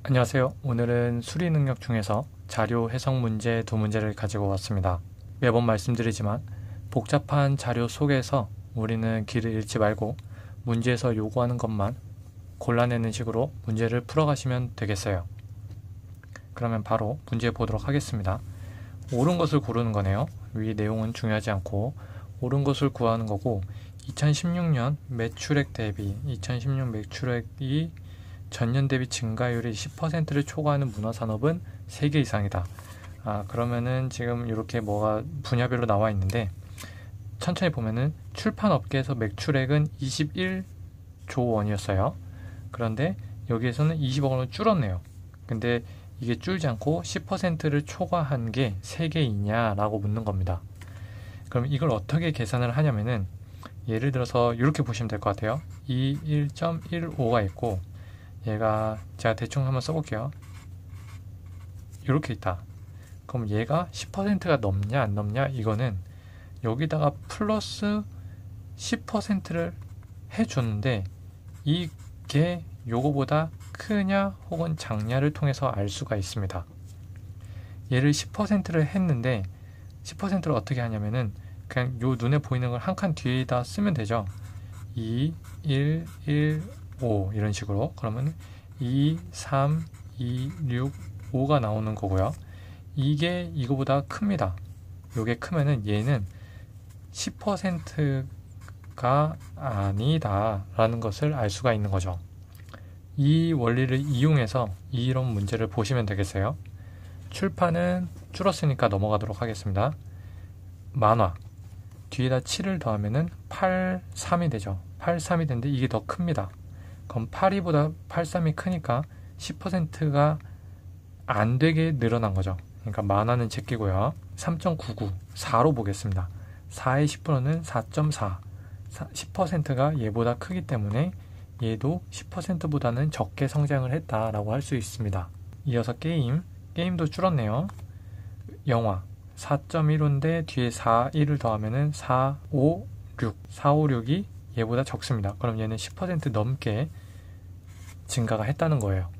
안녕하세요. 오늘은 수리 능력 중에서 자료 해석 문제 두 문제를 가지고 왔습니다. 매번 말씀드리지만 복잡한 자료 속에서 우리는 길을 잃지 말고 문제에서 요구하는 것만 골라내는 식으로 문제를 풀어가시면 되겠어요. 그러면 바로 문제 보도록 하겠습니다. 옳은 것을 고르는 거네요. 위 내용은 중요하지 않고 옳은 것을 구하는 거고, 2016년 매출액 대비 2016 매출액이 전년 대비 증가율이 10%를 초과하는 문화산업은 3개 이상이다. 그러면은 지금 이렇게 뭐가 분야별로 나와 있는데, 천천히 보면은 출판업계에서 매출액은 21조 원이었어요. 그런데 여기에서는 20억 원을 줄었네요. 근데 이게 줄지 않고 10%를 초과한 게 3개이냐 라고 묻는 겁니다. 그럼 이걸 어떻게 계산을 하냐면은, 예를 들어서 이렇게 보시면 될 것 같아요. 1.15가 있고, 얘가 제가 대충 한번 써볼게요. 이렇게 있다. 그럼 얘가 10%가 넘냐 안 넘냐, 이거는 여기다가 플러스 10%를 해줬는데 이게 요거보다 크냐 혹은 작냐를 통해서 알 수가 있습니다. 얘를 10%를 했는데 10%를 어떻게 하냐면은 그냥 요 눈에 보이는 걸 한 칸 뒤에다 쓰면 되죠. 2, 1, 1, 5 이런 식으로. 그러면 2, 3, 2, 6, 5가 나오는 거고요. 이게 이거보다 큽니다. 요게 크면은 얘는 10%가 아니다 라는 것을 알 수가 있는 거죠. 이 원리를 이용해서 이런 문제를 보시면 되겠어요. 출판은 줄었으니까 넘어가도록 하겠습니다. 만화 뒤에다 7을 더하면은 83이 되죠. 83이 되는데 이게 더 큽니다. 그럼 82보다 83이 크니까 10%가 안 되게 늘어난 거죠. 그러니까 만화는 제끼고요. 3.99, 4로 보겠습니다. 4의 10%는 4.4. 10%가 얘보다 크기 때문에 얘도 10%보다는 적게 성장을 했다라고 할 수 있습니다. 이어서 게임도 줄었네요. 영화 4.15인데 뒤에 4, 1을 더하면은 4, 5, 6. 4, 5, 6이 얘보다 적습니다. 그럼 얘는 10% 넘게 증가가 했다는 거예요.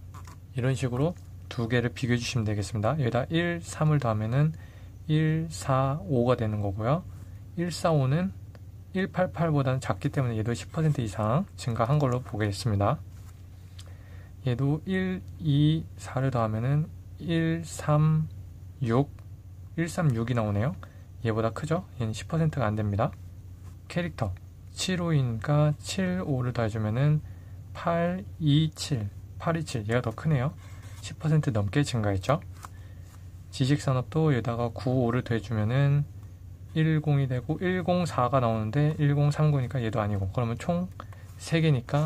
이런 식으로 두 개를 비교해 주시면 되겠습니다. 여기다 1, 3을 더하면은 1, 4, 5가 되는 거고요. 1, 4, 5는 188보다는 작기 때문에 얘도 10% 이상 증가한 걸로 보겠습니다. 얘도 1, 2, 4를 더하면은 1, 3, 6, 136이 나오네요. 얘보다 크죠? 얘는 10%가 안 됩니다. 캐릭터 7, 5이니까 7, 5를 더해주면은 8, 2, 7, 8, 2, 7 얘가 더 크네요. 10% 넘게 증가했죠. 지식산업도 여기다가 9, 5를 더해주면은 10이 되고 104가 나오는데 1039니까 얘도 아니고, 그러면 총 3개니까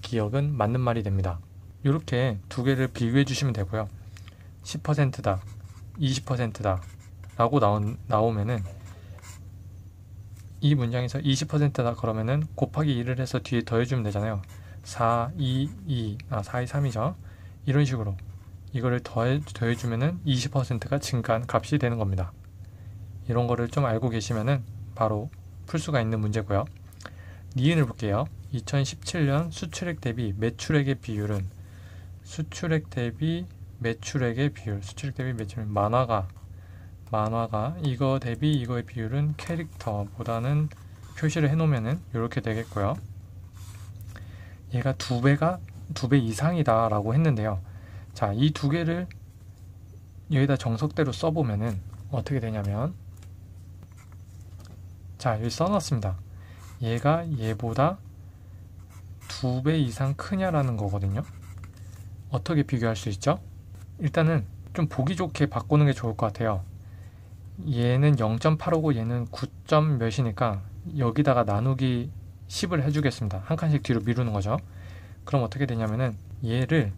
기억은 맞는 말이 됩니다. 이렇게 두 개를 비교해 주시면 되고요. 10%다, 20%다 라고 나오면은 이 문장에서 20%다 그러면은 곱하기 2를 해서 뒤에 더해주면 되잖아요. 4, 2, 2, 4, 2, 3이죠. 이런 식으로 이거를 더해주면은 20%가 증가한 값이 되는 겁니다. 이런 거를 좀 알고 계시면은 바로 풀 수가 있는 문제고요. 니은을 볼게요. 2017년 수출액 대비 매출액의 비율은, 수출액 대비 매출액의 비율, 만화가 이거 대비 이거의 비율은 캐릭터보다는 표시를 해놓으면은 이렇게 되겠고요. 얘가 2배 이상이다 라고 했는데요. 자, 이 두 개를 여기다 정석대로 써보면은 어떻게 되냐면, 자, 여기 써놨습니다. 얘가 얘보다 2배 이상 크냐라는 거거든요. 어떻게 비교할 수 있죠? 일단은 좀 보기 좋게 바꾸는 게 좋을 것 같아요. 얘는 0.85고 얘는 9점 몇이니까 여기다가 나누기 10을 해주겠습니다. 한 칸씩 뒤로 미루는 거죠. 그럼 어떻게 되냐면은 얘를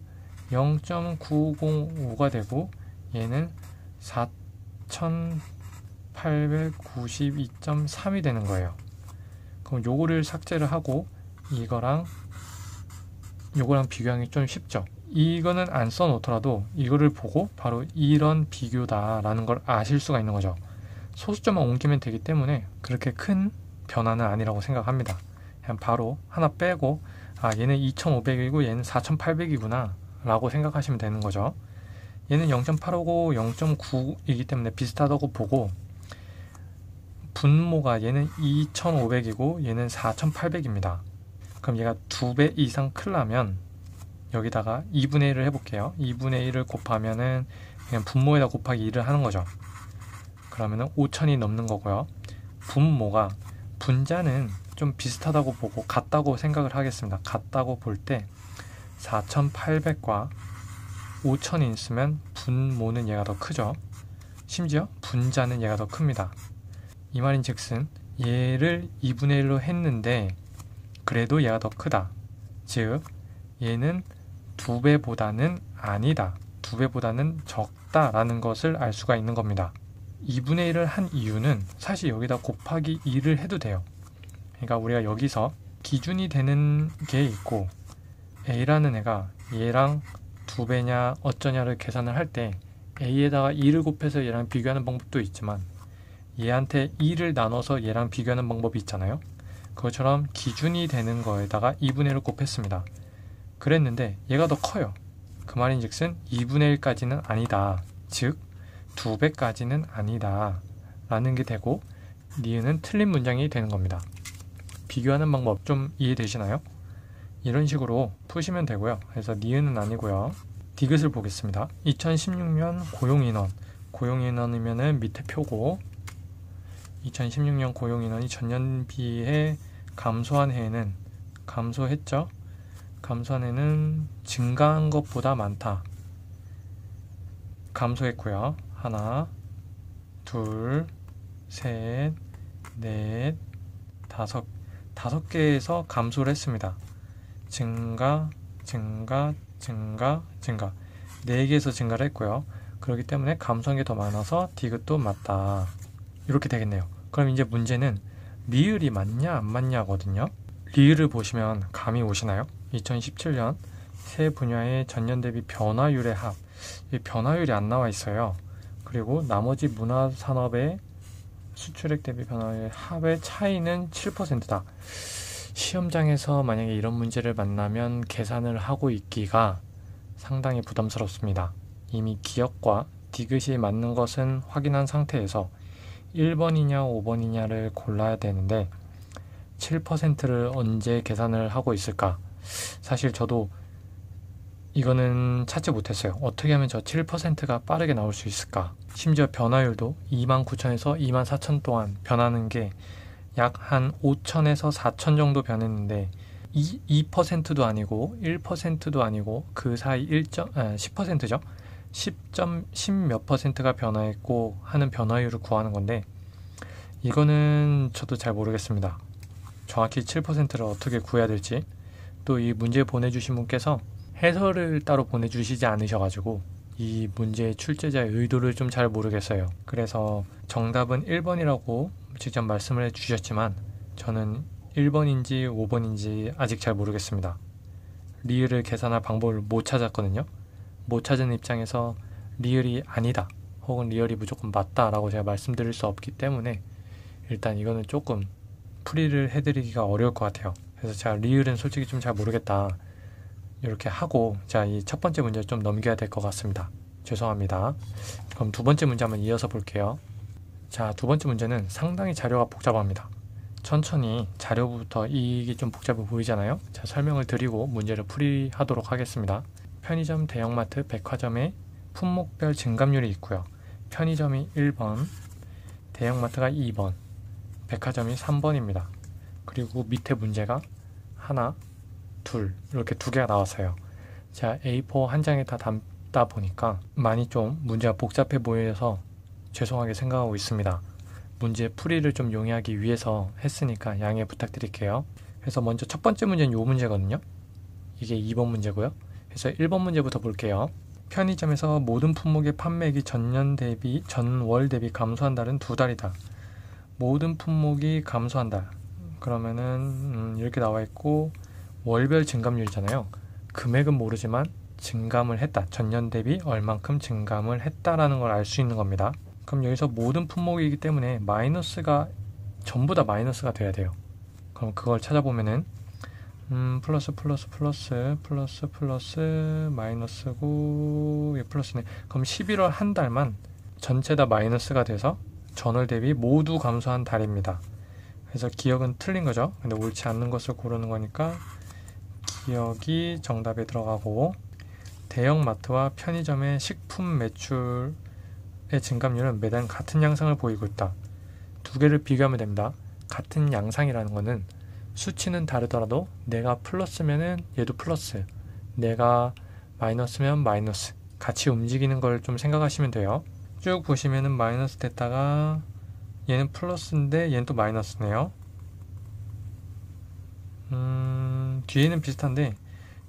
0.905가 되고 얘는 4892.3이 되는 거예요. 그럼 요거를 삭제를 하고 이거랑 비교하기 좀 쉽죠. 이거는 안 써놓더라도 이거를 보고 바로 이런 비교다라는 걸 아실 수가 있는 거죠. 소수점만 옮기면 되기 때문에 그렇게 큰 변화는 아니라고 생각합니다. 그냥 바로 하나 빼고 얘는 2500이고 얘는 4800이구나 라고 생각하시면 되는 거죠. 얘는 0.8하고 0.9이기 때문에 비슷하다고 보고, 분모가 얘는 2500이고 얘는 4800입니다. 그럼 얘가 2배 이상 크려면 여기다가 2분의 1을 해볼게요. 2분의 1을 곱하면은 그냥 분모에다 곱하기 1을 하는 거죠. 그러면은 5000이 넘는 거고요. 분모가, 분자는 좀 비슷하다고 보고 같다고 생각을 하겠습니다. 같다고 볼 때 4800과 5000이 있으면 분모는 얘가 더 크죠. 심지어 분자는 얘가 더 큽니다. 이 말인 즉슨 얘를 2분의 1로 했는데 그래도 얘가 더 크다. 즉 얘는 2배보다는 아니다, 2배보다는 적다라는 것을 알 수가 있는 겁니다. 2분의 1을 한 이유는 사실 여기다 곱하기 2를 해도 돼요. 그러니까 우리가 여기서 기준이 되는 게 있고, A라는 애가 얘랑 2배냐 어쩌냐를 계산을 할 때 A에다가 2를 곱해서 얘랑 비교하는 방법도 있지만, 얘한테 2를 나눠서 얘랑 비교하는 방법이 있잖아요. 그것처럼 기준이 되는 거에다가 2분의 1을 곱했습니다. 그랬는데 얘가 더 커요. 그 말인 즉슨 2분의 1까지는 아니다, 즉 2배까지는 아니다 라는 게 되고, 니은은 틀린 문장이 되는 겁니다. 비교하는 방법 좀 이해되시나요? 이런 식으로 푸시면 되고요. 그래서 니은은 아니고요. 디귿을 보겠습니다. 2016년 고용인원, 고용인원이면은 밑에 표고, 2016년 고용인원이 전년 비해 감소한 해에는, 감소했죠? 감소한 해는 증가한 것보다 많다. 감소했고요. 하나, 둘, 셋, 넷, 다섯 개에서 감소를 했습니다. 증가, 증가, 증가, 증가. 4개에서 증가를 했고요. 그렇기 때문에 감소한 게 더 많아서 디귿도 맞다. 이렇게 되겠네요. 그럼 이제 문제는 리을이 맞냐 안 맞냐거든요. 리을을 보시면 감이 오시나요? 2017년 세 분야의 전년 대비 변화율의 합. 이 변화율이 안 나와 있어요. 그리고 나머지 문화산업의 수출액 대비 변화율의 합의 차이는 7%다. 시험장에서 만약에 이런 문제를 만나면 계산을 하고 있기가 상당히 부담스럽습니다. 이미 기억과 디귿이 맞는 것은 확인한 상태에서 1번이냐 5번이냐를 골라야 되는데 7%를 언제 계산을 하고 있을까? 사실 저도 이거는 찾지 못했어요. 어떻게 하면 저 7%가 빠르게 나올 수 있을까? 심지어 변화율도 29,000에서 24,000 동안 변하는 게 약 한 5,000에서 4,000 정도 변했는데 2%도 아니고 1%도 아니고 그 사이 10%죠. 10몇 %가 변화했고 하는 변화율을 구하는 건데, 이거는 저도 잘 모르겠습니다. 정확히 7%를 어떻게 구해야 될지. 또 이 문제 보내주신 분께서 해설을 따로 보내주시지 않으셔가지고 이 문제의 출제자의 의도를 좀 잘 모르겠어요. 그래서 정답은 1번이라고 직접 말씀을 해주셨지만 저는 1번인지 5번인지 아직 잘 모르겠습니다. 리을을 계산할 방법을 못 찾았거든요. 못 찾은 입장에서 리을이 아니다 혹은 리을이 무조건 맞다 라고 제가 말씀드릴 수 없기 때문에 일단 이거는 조금 풀이를 해드리기가 어려울 것 같아요. 그래서 제가 리을은 솔직히 좀 잘 모르겠다 이렇게 하고, 자, 이 첫 번째 문제 좀 넘겨야 될 것 같습니다. 죄송합니다. 그럼 두 번째 문제 한번 이어서 볼게요. 자, 두 번째 문제는 상당히 자료가 복잡합니다. 천천히 자료부터, 이게 좀 복잡해 보이잖아요. 자, 설명을 드리고 문제를 풀이하도록 하겠습니다. 편의점, 대형마트, 백화점의 품목별 증감률이 있고요. 편의점이 1번, 대형마트가 2번, 백화점이 3번입니다. 그리고 밑에 문제가 하나, 둘, 이렇게 두 개가 나왔어요. 자, A4 한 장에 다 담다 보니까 많이 좀 문제가 복잡해 보여서 죄송하게 생각하고 있습니다. 문제 풀이를 좀 용이하기 위해서 했으니까 양해 부탁드릴게요. 그래서 먼저 첫 번째 문제는 이 문제거든요. 이게 2번 문제고요. 그래서 1번 문제부터 볼게요. 편의점에서 모든 품목의 판매액이 전월 대비 감소한 달은 2달이다. 모든 품목이 감소한다. 그러면은 이렇게 나와 있고 월별 증감률이잖아요. 금액은 모르지만 증감을 했다. 전년 대비 얼만큼 증감을 했다라는 걸 알 수 있는 겁니다. 그럼 여기서 모든 품목이기 때문에 마이너스가 전부 다 마이너스가 돼야 돼요. 그럼 그걸 찾아보면은 플러스 마이너스고 플러스네. 그럼 11월 한 달만 전체 다 마이너스가 돼서 전월 대비 모두 감소한 달입니다. 그래서 기억은 틀린 거죠. 근데 옳지 않는 것을 고르는 거니까 기억이 정답에 들어가고, 대형마트와 편의점의 식품 매출의 증감률은 매달 같은 양상을 보이고 있다. 두 개를 비교하면 됩니다. 같은 양상이라는 거는 수치는 다르더라도 내가 플러스면은 얘도 플러스, 내가 마이너스면 마이너스, 같이 움직이는 걸 좀 생각하시면 돼요. 쭉 보시면은 마이너스 됐다가 얘는 플러스인데 얘는 또 마이너스네요. 뒤에는 비슷한데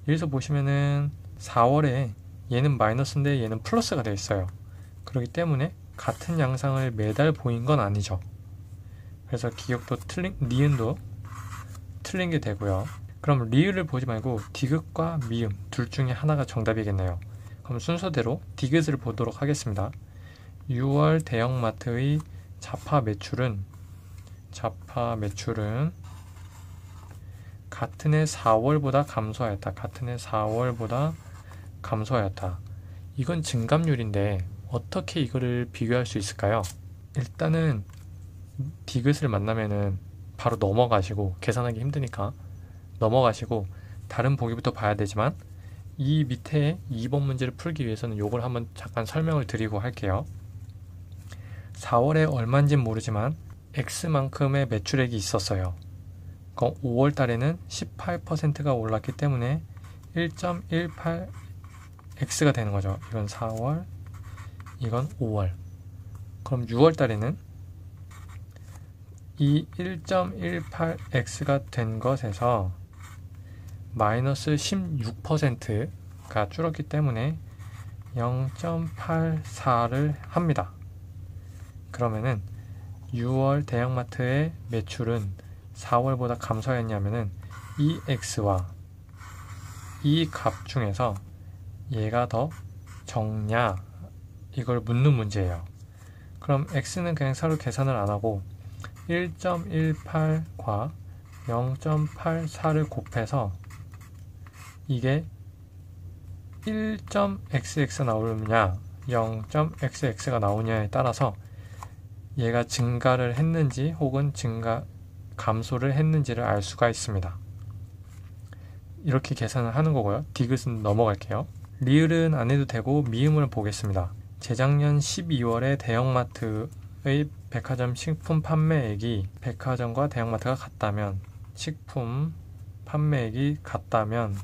여기서 보시면은 4월에 얘는 마이너스인데 얘는 플러스가 되어 있어요. 그렇기 때문에 같은 양상을 매달 보인 건 아니죠. 그래서 기억도 니은도 틀린 게 되고요. 그럼 리을을 보지 말고 디귿과 미음 둘 중에 하나가 정답이겠네요. 그럼 순서대로 디귿을 보도록 하겠습니다. 6월 대형마트의 자파 매출은 같은 해 4월보다 감소하였다. 이건 증감률인데 어떻게 이거를 비교할 수 있을까요? 일단은 디귿을 만나면은 바로 넘어가시고, 계산하기 힘드니까 넘어가시고 다른 보기부터 봐야 되지만, 이 밑에 2번 문제를 풀기 위해서는 요걸 한번 잠깐 설명을 드리고 할게요. 4월에 얼마인지는 모르지만 X만큼의 매출액이 있었어요. 그럼 5월 달에는 18%가 올랐기 때문에 1.18X가 되는 거죠. 이건 4월, 이건 5월. 그럼 6월 달에는 이 1.18X가 된 것에서 마이너스 16%가 줄었기 때문에 0.84를 합니다. 그러면은 6월 대형마트의 매출은 4월보다 감소했냐면은 이 X와 이 값 중에서 얘가 더 적냐, 이걸 묻는 문제예요. 그럼 X는 그냥 서로 계산을 안 하고 1.18과 0.84를 곱해서 이게 1.xx 나오느냐 0.xx가 나오냐에 따라서 얘가 증가를 했는지 혹은 감소를 했는지를 알 수가 있습니다. 이렇게 계산을 하는 거고요. 디귿은 넘어갈게요. 리을은 안 해도 되고 미음을 보겠습니다. 재작년 12월에 대형마트의 백화점 식품 판매액이 백화점과 대형마트가 같다면, 식품 판매액이 같다면,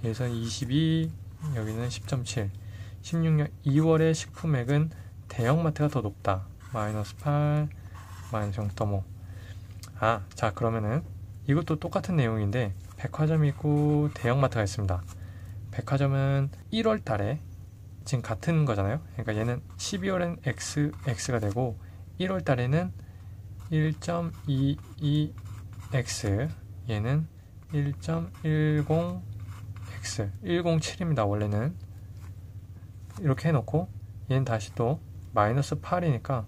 여기서는 22, 여기는 10.7, 16년 2월의 식품액은 대형마트가 더 높다. 마이너스 8, 마이너스 0.5. 자, 그러면은 이것도 똑같은 내용인데 백화점이 있고 대형마트가 있습니다. 백화점은 1월 달에 지금 같은 거잖아요. 그러니까 얘는 12월엔 X가 되고 1월 달에는 1.22X, 얘는 1.10X, 107입니다. 원래는 이렇게 해놓고 얘는 다시 또 마이너스 8이니까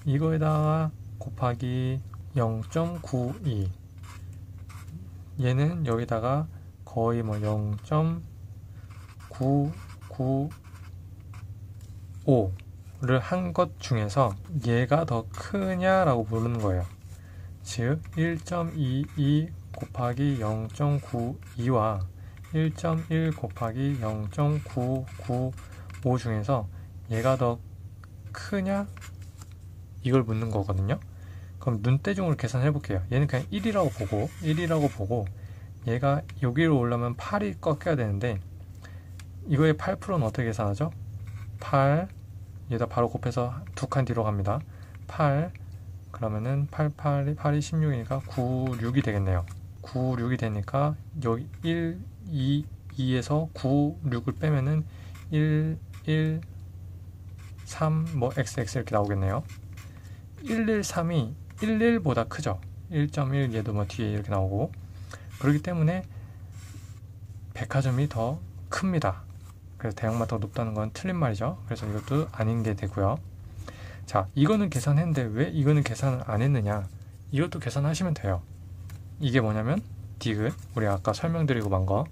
이거에다가 곱하기 0.92, 얘는 여기다가 거의 뭐 0.995를 한 것 중에서 얘가 더 크냐라고 물는 거예요. 즉 1.22 곱하기 0.92와 1.1 곱하기 0.995 중에서 얘가 더 크냐? 이걸 묻는 거거든요. 그럼 눈대중으로 계산해 볼게요. 얘는 그냥 1이라고 보고 얘가 여기로 올라오면 8이 꺾여야 되는데 이거의 8%는 어떻게 계산하죠? 8, 얘다 바로 곱해서 두 칸 뒤로 갑니다. 8, 그러면은 8이 16이니까 96이 되겠네요. 96이 되니까 여기 1, 2에서 96을 빼면은 1, 3, 뭐 XX 이렇게 나오겠네요. 113이 11보다 크죠. 1.1 얘도 뭐 뒤에 이렇게 나오고, 그렇기 때문에 백화점이 더 큽니다. 그래서 대형마트가 높다는 건 틀린 말이죠. 그래서 이것도 아닌 게 되고요. 자, 이거는 계산했는데 왜 이거는 계산을 안 했느냐? 이것도 계산하시면 돼요. 이게 뭐냐면 디귿, 우리 아까 설명드리고 만 거.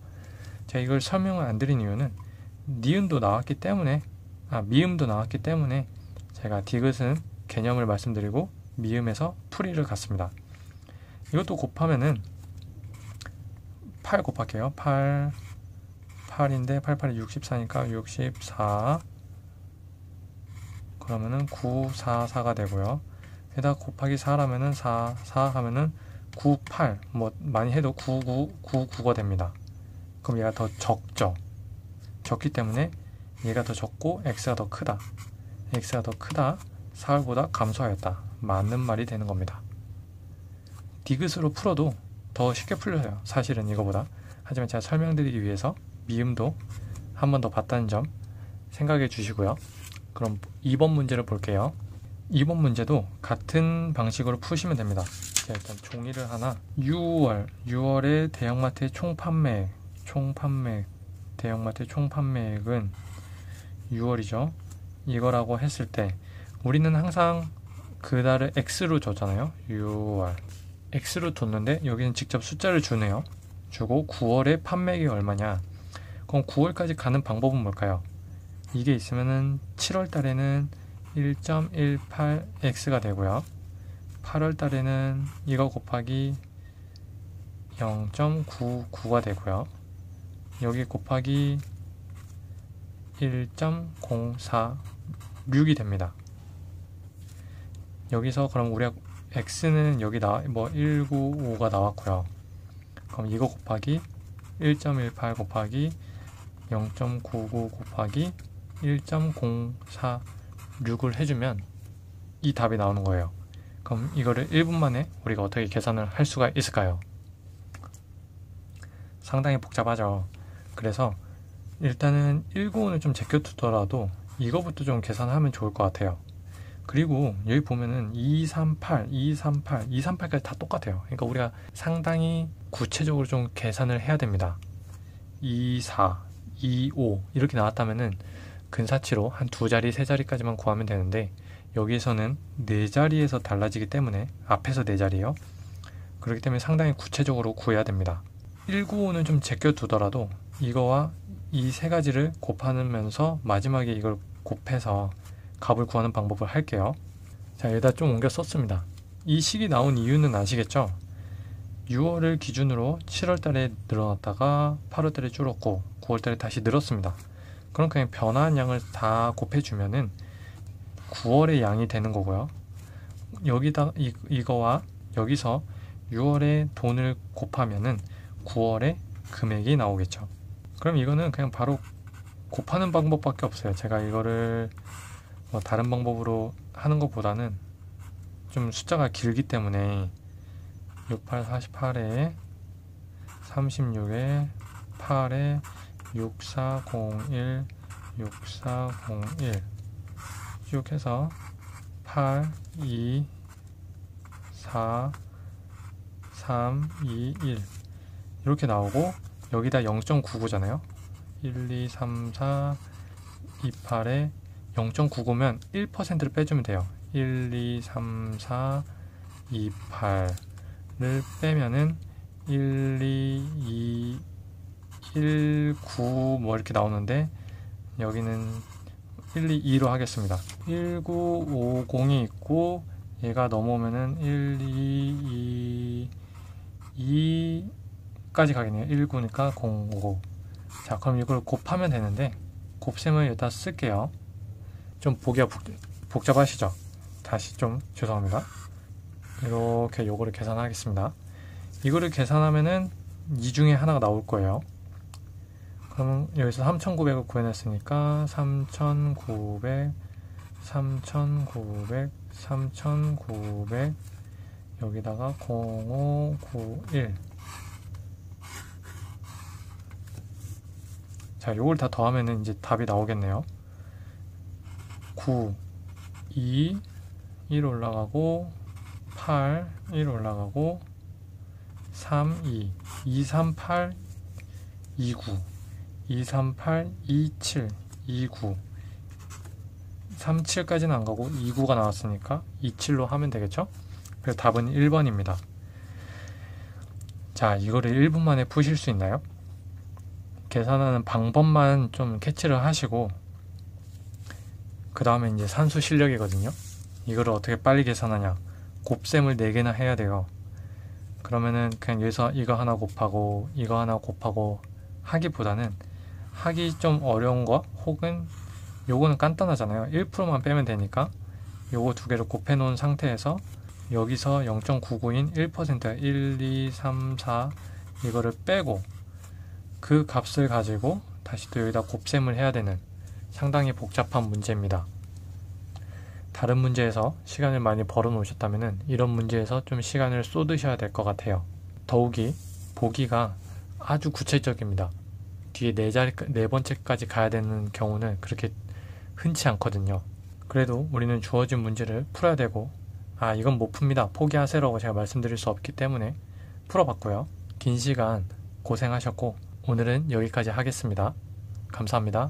제가 이걸 설명을 안 드린 이유는 니은도 나왔기 때문에, 미음도 나왔기 때문에 제가 디귿은 개념을 말씀드리고 미음에서 풀이를 갔습니다. 이것도 곱하면은 8 곱할게요. 8인데 8, 8이 64니까 64, 그러면은 9, 4, 4가 되고요. 여기다 곱하기 4라면은 4, 4 하면은 9, 8, 뭐 많이 해도 9, 9, 9, 9가 됩니다. 그럼 얘가 더 적죠. 적기 때문에 얘가 더 적고 x가 더 크다. x가 더 크다. 4월보다 감소하였다. 맞는 말이 되는 겁니다. 디귿으로 풀어도 더 쉽게 풀려요. 사실은 이거보다. 하지만 제가 설명드리기 위해서 미음도 한 번 더 봤다는 점 생각해 주시고요. 그럼 2번 문제를 볼게요. 2번 문제도 같은 방식으로 푸시면 됩니다. 제가 일단 종이를 하나, 6월의 대형마트의 대형마트의 총 판매액은 6월이죠. 이거라고 했을 때 우리는 항상 그 달을 x로 줬잖아요. 6월 x로 뒀는데 여기는 직접 숫자를 주네요. 주고 9월의 판매액이 얼마냐. 그럼 9월까지 가는 방법은 뭘까요? 이게 있으면은 7월 달에는 1.18x가 되고요. 8월 달에는 이거 곱하기 0.99가 되고요. 여기 곱하기 1.046이 됩니다. 여기서 그럼 우리가 x는 여기 195가 나왔고요. 그럼 이거 곱하기 1.18 곱하기 0.99 곱하기 1.046을 해주면 이 답이 나오는 거예요. 그럼 이거를 1분 만에 우리가 어떻게 계산을 할 수가 있을까요? 상당히 복잡하죠. 그래서 일단은 195는 좀 제껴두더라도 이거부터 좀 계산하면 좋을 것 같아요. 그리고 여기 보면은 238, 238, 238까지 다 똑같아요. 그러니까 우리가 상당히 구체적으로 좀 계산을 해야 됩니다. 24, 25 이렇게 나왔다면은 근사치로 한 2자리, 3자리까지만 구하면 되는데 여기서는 4자리에서 달라지기 때문에 앞에서 4자리요. 그렇기 때문에 상당히 구체적으로 구해야 됩니다. 195는 좀 제껴두더라도 이거와 이 세 가지를 곱하면서 마지막에 이걸 곱해서 값을 구하는 방법을 할게요. 자, 여기다 좀 옮겨 썼습니다. 이 식이 나온 이유는 아시겠죠? 6월을 기준으로 7월 달에 늘어났다가 8월 달에 줄었고 9월 달에 다시 늘었습니다. 그럼 그냥 변화한 양을 다 곱해주면은 9월의 양이 되는 거고요. 여기다 이거와 여기서 6월의 돈을 곱하면은 9월의 금액이 나오겠죠. 그럼 이거는 그냥 바로 곱하는 방법밖에 없어요. 제가 이거를 다른 방법으로 하는 것보다는 좀 숫자가 길기 때문에 68, 48에 36에 8에 6401, 6401 쭉 해서 8, 2, 4, 3, 2, 1 이렇게 나오고 여기다 0.99잖아요. 1, 2, 3, 4, 2, 8에 0.99면 1%를 빼주면 돼요. 1, 2, 3, 4, 2, 8를 빼면은 1, 2, 2, 1, 9 뭐 이렇게 나오는데 여기는 1, 2, 2로 하겠습니다. 1950이 있고 얘가 넘어오면은 1, 2, 2, 2까지 가겠네요. 19니까 0, 5. 자, 그럼 이걸 곱하면 되는데 곱셈을 여기다 쓸게요. 좀 보기가 복잡하시죠? 다시 좀 죄송합니다. 이렇게 요거를 계산하겠습니다. 이거를 계산하면은 이 중에 하나가 나올 거예요. 그러면 여기서 3,900을 구해냈으니까 3,900, 3,900, 3,900 여기다가 0591 자, 요걸 다 더하면은 이제 답이 나오겠네요. 9, 2, 1 올라가고 8, 1 올라가고 3, 2, 2, 3, 8, 29 238, 27, 29 37까지는 안 가고 29가 나왔으니까 27로 하면 되겠죠? 그래서 답은 1번입니다. 자, 이거를 1분 만에 푸실 수 있나요? 계산하는 방법만 좀 캐치를 하시고, 그 다음에 이제 산수 실력이거든요. 이거를 어떻게 빨리 계산하냐. 곱셈을 4개나 해야 돼요. 그러면은 그냥 여기서 이거 하나 곱하고 이거 하나 곱하고 하기보다는, 하기 좀 어려운 거 혹은 요거는 간단하잖아요. 1%만 빼면 되니까 요거 두 개를 곱해 놓은 상태에서 여기서 0.99인 1%, 1, 2, 3, 4 이거를 빼고 그 값을 가지고 다시 또 여기다 곱셈을 해야 되는 상당히 복잡한 문제입니다. 다른 문제에서 시간을 많이 벌어 놓으셨다면 이런 문제에서 좀 시간을 쏟으셔야 될 것 같아요. 더욱이 보기가 아주 구체적입니다. 뒤에 네 번째까지 가야 되는 경우는 그렇게 흔치 않거든요. 그래도 우리는 주어진 문제를 풀어야 되고, 이건 못 풉니다, 포기하세요라고 제가 말씀드릴 수 없기 때문에 풀어봤고요. 긴 시간 고생하셨고 오늘은 여기까지 하겠습니다. 감사합니다.